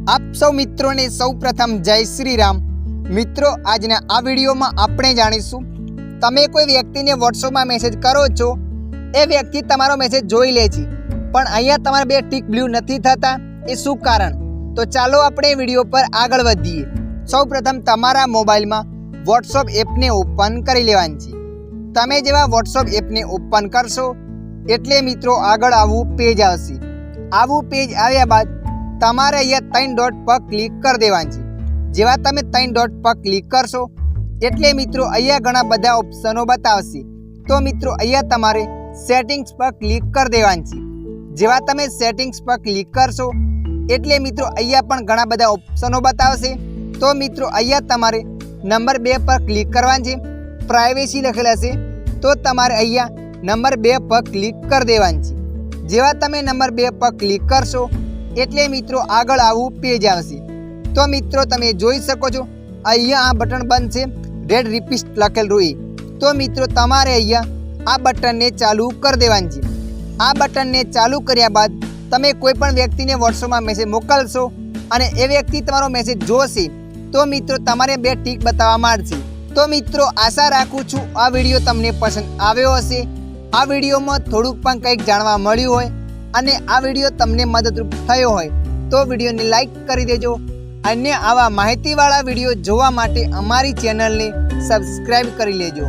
आप सौ मित्रों ने सौ प्रथम जय श्री राम। मित्रों आजना आ वीडियो में आपणे जाणीशुं तमे कोई व्यक्ति ने व्हाट्सएप में मैसेज करो छो ए व्यक्ति तमारो मैसेज जोई ले छे पण अहींया तमारा बे टिक ब्लू नथी थता ए शुं कारण। तो चालो आपणे वीडियो पर आगळ वधीए। सौ प्रथम तमारा मोबाइल में व्हाट्सएप एप ने ओपन करी लेवानी छे। तमे जेवा व्हाट्सएप एप ने ओपन करशो एटले मित्रों आगळ आवुं पेज आवशे। आवुं पेज आव्या बाद तमारे अहींया 3 डॉट पर क्लिक कर देवानी छे। जेवा तमे 3 डॉट पर क्लिक करशो एटले मित्रों अहींया घणा बधा ऑप्शनो बतावशे। तो मित्रों अहींया तमारे सेटिंग्स पर क्लिक कर देवानी छे। जेवा तमे सेटिंग्स पर क्लिक करशो एटले मित्रों अहींया पण घणा बधा ऑप्शनो बतावशे। तो मित्रों अहींया तमारे नंबर 2 पर क्लिक करवानी छे। प्राइवेसी लखेल हशे तो तमारे अहींया नंबर 2 पर क्लिक कर देवानी छे। जेवा तमे नंबर 2 पर क्लिक करशो एटले मित्रों आगळ आवुं पेज आवशे। तो मित्रों तमे जोई शको छो अहींया आ बटन बंद छे रेड रिपीट लखेल रोई। तो मित्रों तमारे अहींया आ बटन ने चालू कर देवानी छे। आ बटन ने चालू कर्या बाद तमे कोईपण व्यक्ति ने व्हाट्सएप में मैसेज मोकलशो अने ए व्यक्ति तमारो मैसेज जोशे तो मित्रों तमारे 2 टीक बताववामां आवशे। तो मित्रों आशा राखुं छुं आ विडियो तमने पसंद आव्यो हशे। आ विडियो में थोड़ुंक पण कंईक जाणवा मळ्युं होय अने आ विडियो तमने मददरूप थयो होय तो विडियो ने लाइक करी देजो। अन्य आवा माहितीवाळा विडियो जोवा माटे अमारी चेनल ने सब्सक्राइब करी लेजो।